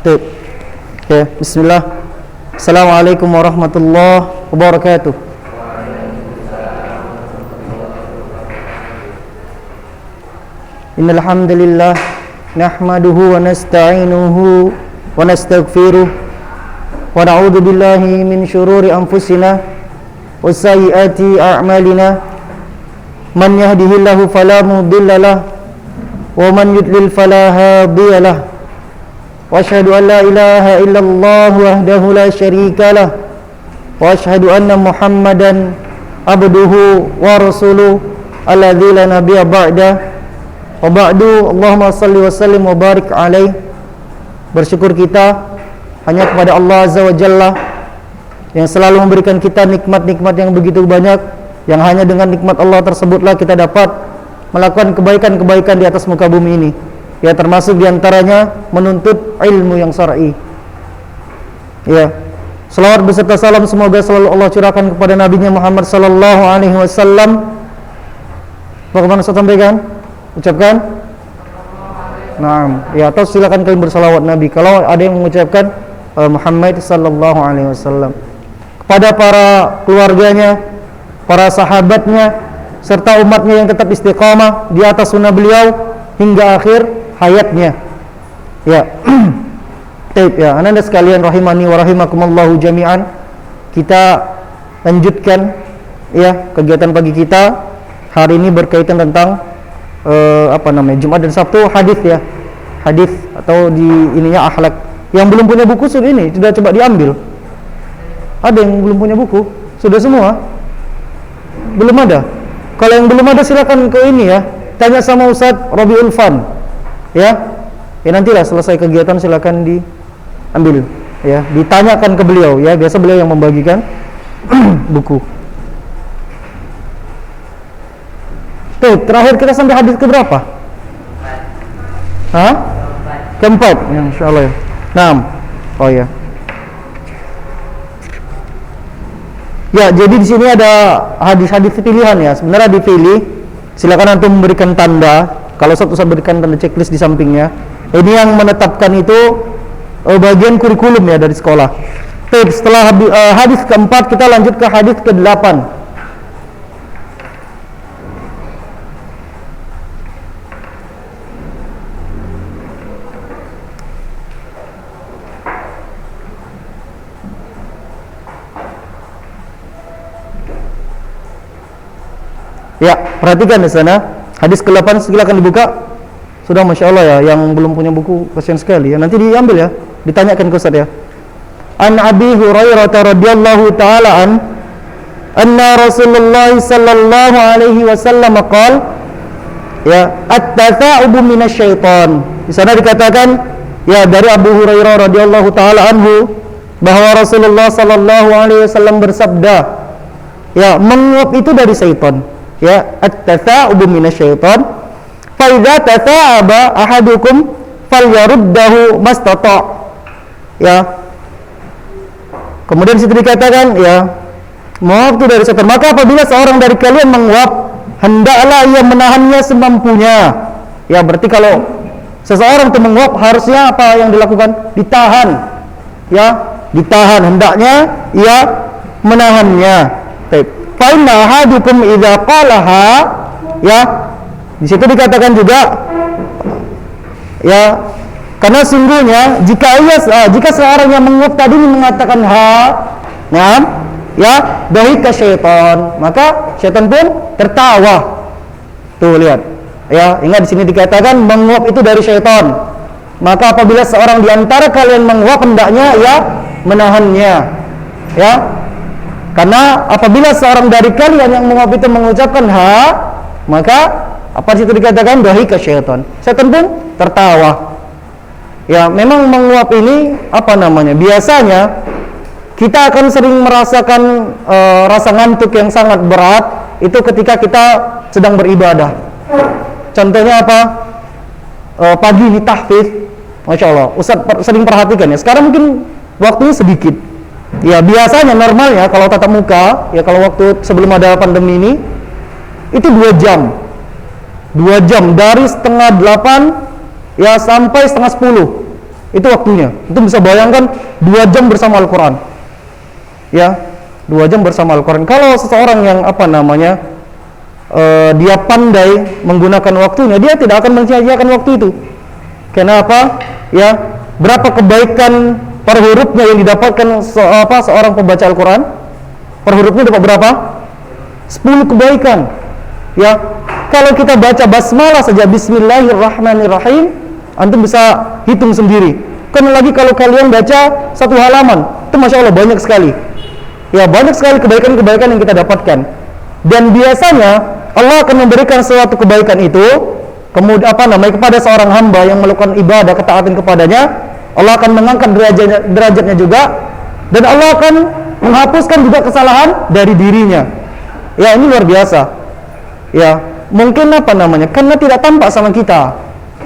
Baik. Oke, bismillah. Assalamualaikum warahmatullahi wabarakatuh. Innal hamdalillah nahmaduhu wa nasta'inuhu wa nastaghfiruh wa na'udzu billahi min shururi anfusina wa sayyiati a'malina. Man yahdihillahu fala mudilla lahu wa man yudlil fala hadiya lahu. Wa asyhadu an la ilaha illallah wahdahu la syarika lah wa asyhadu anna Muhammadan abduhu wa rasuluh alladzi la nabiyya ba'da. Wa ba'du, Allahumma salli wa sallim wa barik alaih. Bersyukur kita hanya kepada Allah Azza wa Jalla yang selalu memberikan kita nikmat-nikmat yang begitu banyak, yang hanya dengan nikmat Allah tersebutlah kita dapat melakukan kebaikan-kebaikan di atas muka bumi ini. Ya, termasuk diantaranya menuntut ilmu yang syar'i. Ya, selawat beserta salam semoga selalu Allah curahkan kepada Nabi-Nya Muhammad sallallahu alaihi wasallam. Bagaimana saya sampaikan? Ucapkan? Naam. Ya, atau silakan kalian bersalawat Nabi kalau ada yang mengucapkan Muhammad sallallahu alaihi wasallam. Kepada para keluarganya, para sahabatnya, serta umatnya yang tetap istiqamah di atas sunnah beliau hingga akhir hayatnya. Ya. Baik ya, anda sekalian rahimani wa rahimakumullahu jami'an. Kita lanjutkan ya kegiatan pagi kita. Hari ini berkaitan tentang Jumat dan Sabtu hadis ya. Hadis atau di ininya akhlak. Yang belum punya buku sudah ini, sudah coba diambil. Ada yang belum punya buku? Sudah semua? Belum ada. Kalau yang belum ada silakan ke ini ya. Tanya sama Ustaz Rabiul Fan. Ya nantilah selesai kegiatan silakan diambil ya, ditanyakan ke beliau ya, biasa beliau yang membagikan buku. Tuh, terakhir kita sampai hadis ke berapa? Keempat, ya, insyaallah ya. 6. Oh ya. Ya, jadi di sini ada hadis-hadis pilihan ya. Sebenarnya dipilih. Silakan antum memberikan tanda. Kalau Ustaz berikan tanda checklist di sampingnya. Ini yang menetapkan itu bagian kurikulum ya dari sekolah. Tapi setelah hadis keempat kita lanjut ke hadis ke-8. Ya, perhatikan di sana. Hadis ke-8 silakan dibuka. Sudah, Masya Allah ya. Yang belum punya buku kasihan sekali ya. Nanti diambil ya. Ditanyakan ke Ustaz ya. An Abi Hurairah radhiyallahu ta'ala anna Rasulullah sallallahu alaihi wasallam qala ya at-tatha'ubu minasyaitan. Di sana dikatakan ya dari Abu Hurairah radhiyallahu ta'ala anhu bahwa Rasulullah sallallahu alaihi wasallam bersabda ya menguap itu dari syaitan. Ya, at-tatha'ubu minasyaitan. Fa idza tatha'aba ahadukum falyaruddahu mastata'. Ya. Kemudian situ dikatakan ya, menguap itu dari syaitan. Maka apabila seorang dari kalian menguap, hendaklah ia menahannya semampunya. Ya, berarti kalau seseorang itu menguap harusnya apa yang dilakukan? Ditahan. Ya, ditahan, hendaknya ia menahannya. Baik. Fa inna ahadukum idza qalaha ya, di situ dikatakan juga ya, karena sungguhnya jika seorang yang menguap tadi mengatakan ya dahika syaitan, maka syaitan pun tertawa. Tuh lihat ya, ingat di sini dikatakan menguap itu dari syaitan. Maka apabila seorang di antara kalian menguap hendaknya ya menahannya. Ya. Karena apabila seorang dari kalian yang menguap itu mengucapkan maka apa situ dikatakan dahika syaitan. Syaitan pun tertawa. Ya, memang menguap ini biasanya kita akan sering merasakan rasa ngantuk yang sangat berat itu ketika kita sedang beribadah. Contohnya apa? Pagi ini tahfiz. Masya Allah, Ustaz sering perhatikan ya. Sekarang mungkin waktunya sedikit. Ya, biasanya normalnya kalau tatap muka, ya kalau waktu sebelum ada pandemi ini itu 2 jam. 2 jam dari setengah 8 ya sampai setengah 10. Itu waktunya. Itu bisa bayangkan 2 jam bersama Al-Quran. Ya, 2 jam bersama Al-Quran. Kalau seseorang yang dia pandai menggunakan waktunya, dia tidak akan mencia-ciakan waktu itu. Kenapa? Ya, berapa kebaikan per hurufnya yang didapatkan seorang pembaca Al-Quran? Per hurufnya dapat berapa? 10 kebaikan. Ya, kalau kita baca basmalah saja, Bismillahirrahmanirrahim, antum bisa hitung sendiri. Kan lagi kalau kalian baca 1 halaman, itu Masya Allah banyak sekali. Ya, banyak sekali kebaikan-kebaikan yang kita dapatkan. Dan biasanya Allah akan memberikan suatu kebaikan itu kemudian kepada seorang hamba yang melakukan ibadah ketaatan kepadanya. Allah akan mengangkat derajatnya juga, dan Allah akan menghapuskan juga kesalahan dari dirinya. Ya, ini luar biasa. Ya, mungkin karena tidak tampak sama kita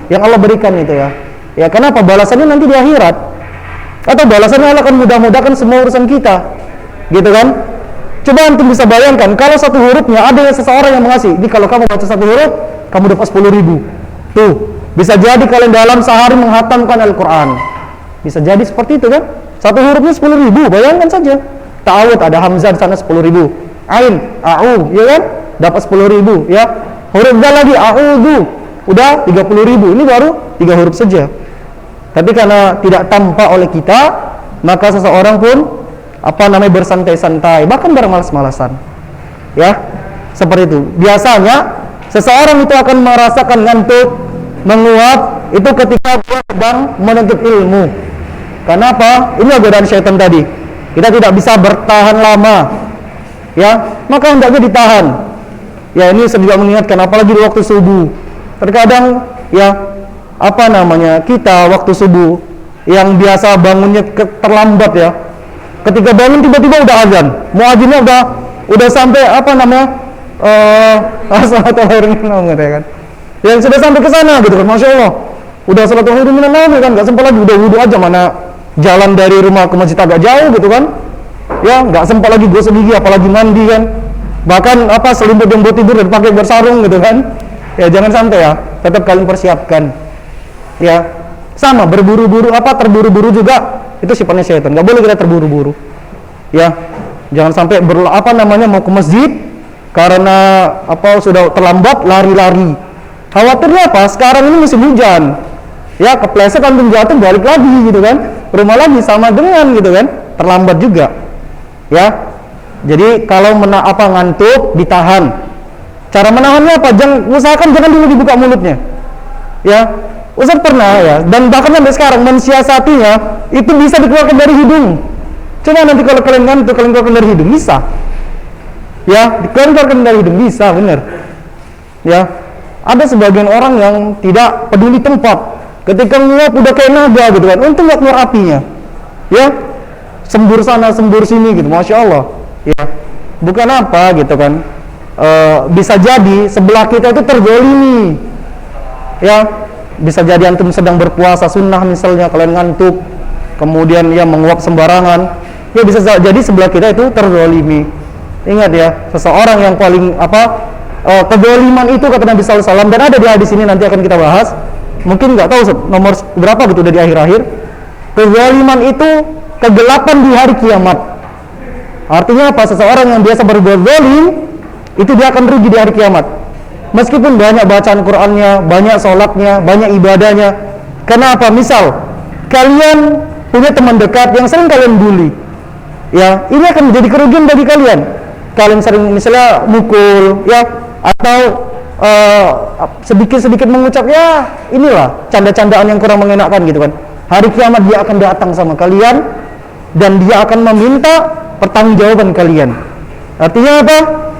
yang Allah berikan itu ya. Ya, kenapa? Balasannya nanti di akhirat. Atau balasannya Allah akan mudah-mudahkan semua urusan kita. Gitu kan? Coba antum bisa bayangkan kalau 1 hurufnya ada seseorang yang mengasih, ini kalau kamu baca 1 huruf, kamu dapat 10.000. Tuh, bisa jadi kalian dalam sehari menghatamkan Al-Quran. Bisa jadi seperti itu kan? 1 hurufnya 10.000, bayangkan saja. Ta'awud ada hamzah di sana 10.000. Ain, a'u, ya kan? Dapat 10.000, ya. Huruf dal lagi a'udzu, udah 30.000. Ini baru 3 huruf saja. Tapi karena tidak tampak oleh kita, maka seseorang pun bersantai-santai, bahkan bermalas-malasan. Ya, seperti itu. Biasanya seseorang itu akan merasakan ngantuk, menguap itu ketika dia sedang menuntut ilmu. Kenapa? Ini godaan syaitan tadi. Kita tidak bisa bertahan lama. Ya, maka hendaknya ditahan. Ya, ini saya juga mengingatkan apalagi di waktu subuh. Terkadang ya kita waktu subuh yang biasa bangunnya terlambat ya. Ketika bangun tiba-tiba udah azan. Muadzinnya udah sampai ya kan. Yang sudah sampai ke sana gitu kan, Masya Allah. Udah salat zuhur minal kan, enggak sempat lagi udah wudu aja, mana jalan dari rumah ke masjid agak jauh gitu kan. Ya, enggak sempat lagi gosok gigi apalagi mandi kan. Bahkan selimut yang buat tidur dipakai bersarung gitu kan. Ya, jangan sampai ya. Tetap kalian persiapkan. Ya, sama terburu-buru juga itu sifatnya syaitan. Enggak boleh kita terburu-buru. Ya, jangan sampai mau ke masjid karena sudah terlambat lari-lari. Khawatirnya sekarang ini musim hujan. Ya, kepleset antum jatuh balik lagi gitu kan. Rumah lagi sama dengan gitu kan. Terlambat juga. Ya. Jadi kalau ngantuk ditahan. Cara menahannya usahakan jangan dulu dibuka mulutnya. Ya. Ustaz pernah ya, dan bahkan sampai sekarang mensiasatinya itu bisa dikeluarkan dari hidung. Coba nanti kalau kalian ngantuk, kalian keluarkan dari hidung, bisa. Ya, dikeluarkan dari hidung, bisa, benar. Ya, ada sebagian orang yang tidak peduli tempat. Ketika nguap udah kayak naga gitu kan, untung nggak keluar apinya. Ya, sembur sana, sembur sini gitu, Masya Allah. Ya, bukan gitu kan. Bisa jadi sebelah kita itu terzalimi. Ya, bisa jadi antum sedang berpuasa sunnah misalnya, kalian ngantuk, kemudian menguap sembarangan. Ya, bisa jadi sebelah kita itu terzalimi. Ingat ya, seseorang yang paling kezaliman itu kata Nabi SAW, dan ada di hadis ini nanti akan kita bahas. Mungkin nggak tahu nomor berapa gitu udah di akhir-akhir. Kezaliman itu kegelapan di hari kiamat. Artinya seseorang yang biasa berbuat zalim itu dia akan rugi di hari kiamat. Meskipun banyak bacaan Qur'annya, banyak sholatnya, banyak ibadahnya. Kenapa? Misal kalian punya teman dekat yang sering kalian bully. Ya, ini akan menjadi kerugian bagi kalian. Kalian sering misalnya mukul ya, atau sedikit-sedikit mengucap ya inilah canda-candaan yang kurang mengenakan gitu kan. Hari kiamat dia akan datang sama kalian dan dia akan meminta pertanggungjawaban kalian. Artinya apa?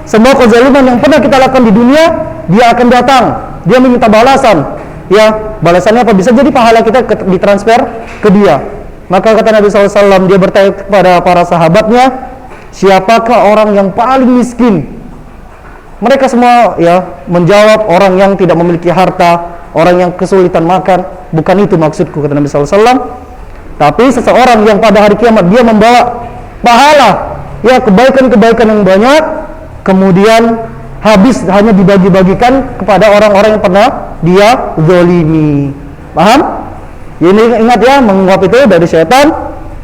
Semua kezaliman yang pernah kita lakukan di dunia, dia akan datang, dia meminta balasan. Ya, balasannya apa? Bisa jadi pahala kita ditransfer ke dia. Maka kata Nabi SAW, dia bertanya kepada para sahabatnya, siapakah orang yang paling miskin? Mereka semua ya menjawab orang yang tidak memiliki harta, orang yang kesulitan makan. Bukan itu maksudku, kata Nabi SAW. Tapi seseorang yang pada hari kiamat dia membawa pahala, ya kebaikan-kebaikan yang banyak, kemudian habis hanya dibagi-bagikan kepada orang-orang yang pernah dia zalimi. Paham? Ini ingat ya, menguap itu dari syaitan,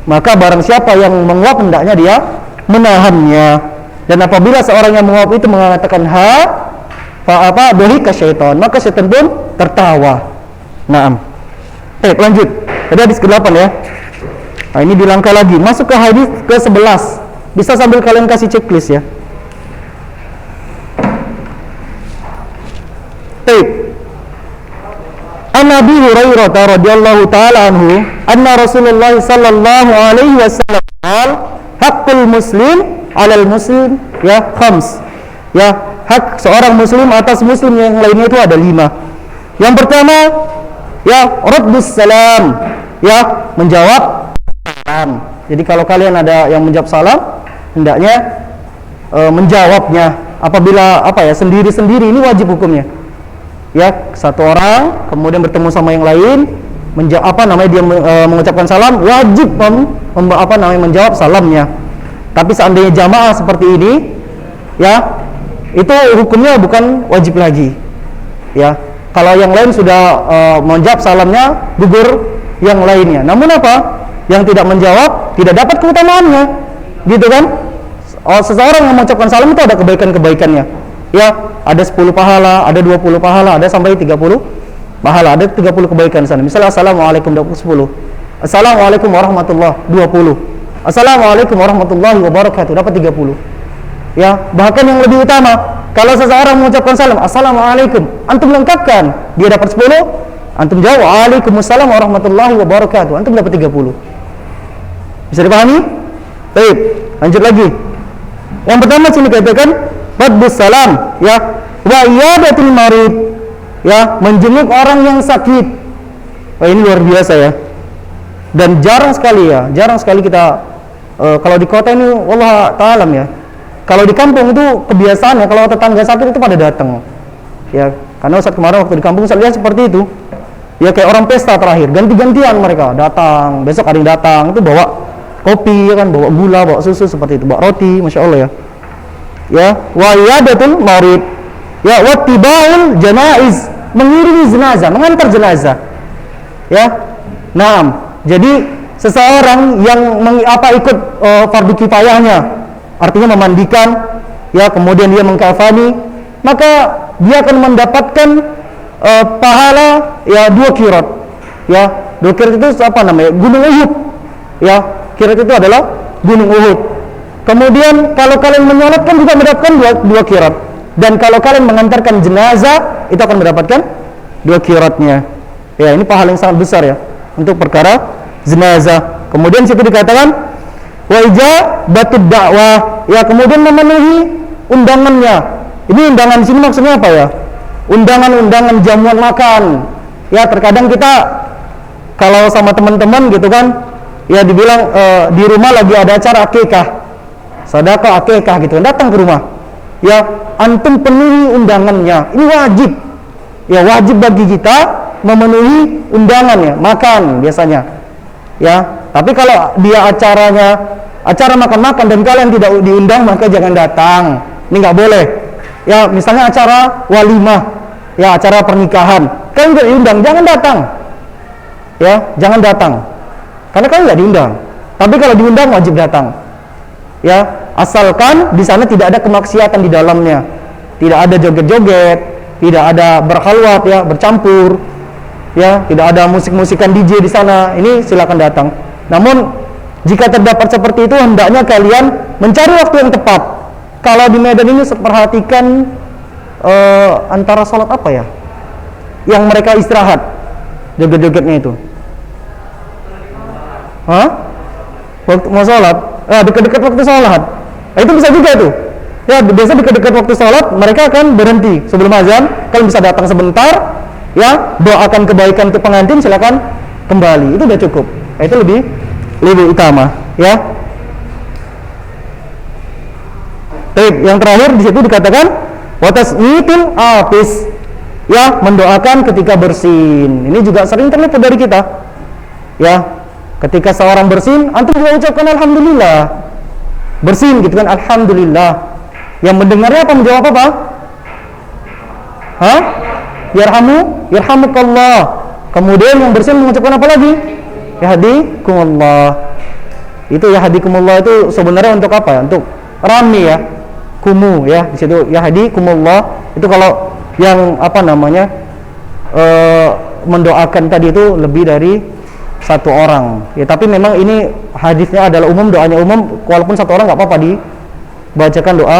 maka barang siapa yang menguap hendaknya dia menahannya. Dan apabila seorang yang menguap itu mengatakan dohika syaitan, maka syaitan pun tertawa. Naam. Lanjut. Tadi hadis ke-8 ya. Nah, ini dilangkah lagi, masuk ke hadis ke-11. Bisa sambil kalian kasih checklist ya. An Abi Hurairah radhiyallahu taala anhu, anna Rasulullah sallallahu alaihi wasallam qala, haqqul muslim 'alal muslim ya khams. Ya, hak seorang muslim atas muslim yang lainnya itu ada 5. Yang pertama, ya raddus salam, ya menjawab salam. Jadi kalau kalian ada yang menjawab salam, hendaknya menjawabnya. Apabila sendiri-sendiri ini wajib hukumnya. Ya, satu orang kemudian bertemu sama yang lain, dia mengucapkan salam, wajib menjawab salamnya. Tapi seandainya jamaah seperti ini, ya itu hukumnya bukan wajib lagi. Ya, kalau yang lain sudah menjawab salamnya, gugur yang lainnya. Namun yang tidak menjawab tidak dapat keutamaannya, gitu kan? Seseorang yang mengucapkan salam itu ada kebaikan-kebaikannya. Ya, ada 10 pahala, ada 20 pahala, ada sampai 30 pahala, ada 30 kebaikan sana. Misalnya assalamualaikum dapat 10. Assalamualaikum warahmatullahi 20. Assalamualaikum warahmatullahi wabarakatuh dapat 30. Ya, bahkan yang lebih utama, kalau seseorang mengucapkan salam assalamualaikum, antum lengkapkan, dia dapat 10, antum jawab waalaikumsalam warahmatullahi wabarakatuh, antum dapat 30. Bisa dipahami? Baik, lanjut lagi. Yang pertama sini katakan raddus salam, ya, wa iyadatul marid, ya, menjenguk orang yang sakit. Ini luar biasa ya. Dan jarang sekali kita kalau di kota ini wallah ta'alam ya. Kalau di kampung itu kebiasaannya kalau tetangga sakit itu pada datang. Ya, karena saat kemarin waktu di kampung saya lihat seperti itu. Ya kayak orang pesta terakhir, ganti-gantian mereka datang, besok ada yang datang itu bawa kopi, ya kan, bawa gula, bawa susu seperti itu, bawa roti, masya Allah ya. Ya, wa iyadatul marid, ya, wattibaul janaiz, mengiringi jenazah, mengantar jenazah. Ya. Jadi seseorang yang ikut fardu kifayahnya, artinya memandikan, ya, kemudian dia mengkafani, maka dia akan mendapatkan pahala ya 2 qirat. Ya, 2 qirat itu Gunung Uhud. Ya, qirat itu adalah Gunung Uhud. Kemudian kalau kalian menyolatkan juga mendapatkan 2 qirat. Dan kalau kalian mengantarkan jenazah itu akan mendapatkan 2 qiratnya. Ya, ini pahala yang sangat besar ya untuk perkara jenazah. Kemudian situ dikatakan wa ijabatud da'wah, ya, kemudian memenuhi undangannya. Ini undangan di sini maksudnya apa ya? Undangan-undangan jamuan makan. Ya, terkadang kita kalau sama teman-teman gitu kan, ya dibilang di rumah lagi ada acara akikah, sedekah akikah gitu, datang ke rumah. Ya, antum penuhi undangannya. Ini wajib. Ya, wajib bagi kita memenuhi undangannya, makan biasanya. Ya, tapi kalau dia acara makan-makan dan kalian tidak diundang, maka jangan datang. Ini nggak boleh. Ya, misalnya acara walimah, ya, acara pernikahan, kalian tidak diundang, jangan datang. Ya, jangan datang. Karena kalian nggak diundang. Tapi kalau diundang wajib datang. Ya, asalkan di sana tidak ada kemaksiatan di dalamnya, tidak ada joget-joget, tidak ada berkhalwat, ya, bercampur, ya, tidak ada musik-musikan DJ di sana. Ini silakan datang. Namun jika terdapat seperti itu, hendaknya kalian mencari waktu yang tepat. Kalau di Medan ini perhatikan antara sholat apa ya, yang mereka istirahat, joget-jogetnya itu. Waktu mau sholat, dekat-dekat waktu sholat, itu bisa juga itu. Ya, biasa dekat-dekat waktu sholat mereka akan berhenti sebelum azan. Kalian bisa datang sebentar, ya, doakan kebaikan untuk pengantin, silakan kembali. Itu udah cukup. Itu lebih utama, ya. Yang terakhir di situ dikatakan watasmitul afis, ya, mendoakan ketika bersin. Ini juga sering terluput dari kita. Ya, ketika seorang bersin, antum juga ucapkan alhamdulillah. Bersin gitu kan, alhamdulillah. Yang mendengarnya apa, menjawab apa? Yarhamukallah. Kemudian yang bersin mengucapkan apa lagi? Yahdikumullah. Itu yahdikumullah itu sebenarnya untuk apa ya? Untuk rami ya. Kumu ya. Di situ yahdikumullah itu kalau yang apa namanya? Mendoakan tadi itu lebih dari satu orang. Ya, tapi memang ini hadisnya adalah umum, doanya umum, walaupun satu orang nggak apa-apa dibacakan doa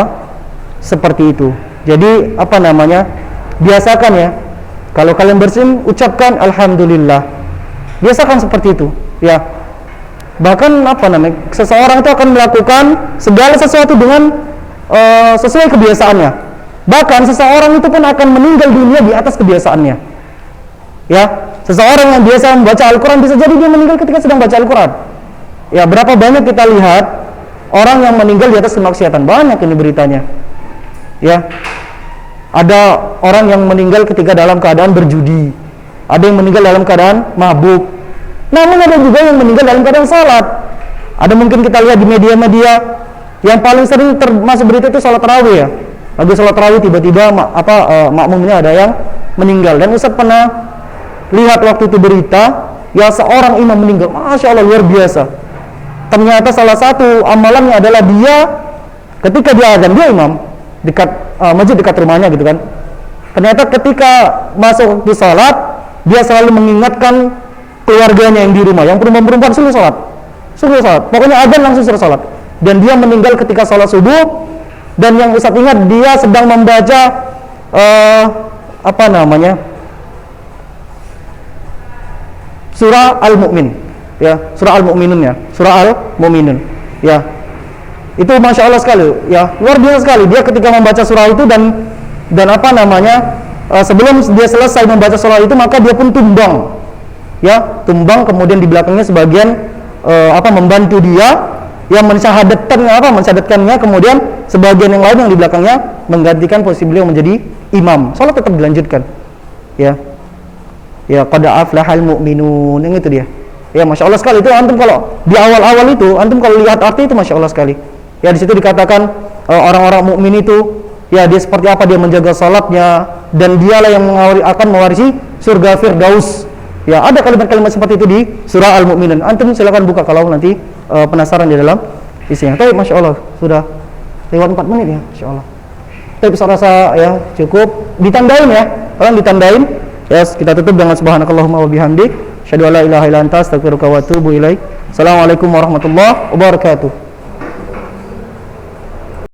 seperti itu. Jadi apa namanya? Biasakan ya. Kalau kalian bersin, ucapkan alhamdulillah. Biasakan seperti itu, ya. Bahkan apa namanya? Seseorang itu akan melakukan segala sesuatu dengan sesuai kebiasaannya. Bahkan seseorang itu pun akan meninggal dunia di atas kebiasaannya. Ya, seseorang yang biasa membaca Al-Quran bisa jadi dia meninggal ketika sedang baca Al-Quran. Ya, berapa banyak kita lihat orang yang meninggal di atas kemaksiatan, banyak ini beritanya. Ya. Ada orang yang meninggal ketika dalam keadaan berjudi, ada yang meninggal dalam keadaan mabuk, namun ada juga yang meninggal dalam keadaan salat. Ada mungkin kita lihat di media-media yang paling sering termasuk berita itu salat tarawih ya. Lagi salat tarawih tiba-tiba makmumnya ada yang meninggal. Dan Ustaz pernah lihat waktu itu berita, ya seorang imam meninggal, Masya Allah luar biasa. Ternyata salah satu amalannya adalah dia ketika dia azan, dia imam dekat masjid dekat rumahnya gitu kan. Ternyata ketika masuk waktu salat, dia selalu mengingatkan keluarganya yang di rumah, yang perempuan-perempuan suruh salat. Pokoknya azan langsung suruh salat. Dan dia meninggal ketika salat subuh. Dan yang Ustaz ingat dia sedang membaca apa namanya? Surah Al-Mu'min. Ya, surah Al-Mu'minun ya. Surah Al-Mu'minun. Ya. Itu Masya Allah sekali, ya luar biasa sekali dia ketika membaca surah itu dan apa namanya sebelum dia selesai membaca surah itu maka dia pun tumbang, ya kemudian di belakangnya sebagian membantu dia yang mensyahadatkannya, kemudian sebagian yang lain yang di belakangnya menggantikan posisi beliau menjadi imam. Salat tetap dilanjutkan, ya qad aflahal mu'minun, yang itu dia. Ya Masya Allah sekali itu antum kalau di awal-awal itu antum kalau lihat arti itu Masya Allah sekali. Ya di situ dikatakan orang-orang mukmin itu ya dia seperti apa, dia menjaga salatnya dan dialah yang akan mewarisi surga Firdaus. Ya ada kalimat-kalimat seperti itu di surah Al-Mu'minun. Antum silakan buka kalau nanti penasaran di dalam isinya. Tapi Masya Allah sudah lewat 4 menit ya Masya Allah. Tapi saya rasa ya cukup ditandain ya. Kalian ditandain. Ya kita tutup dengan subhanakallahumma wa bihamdik, asyhadu an la ilaha illa anta, astaghfiruka wa atubu ilaik. Assalamualaikum warahmatullahi wabarakatuh.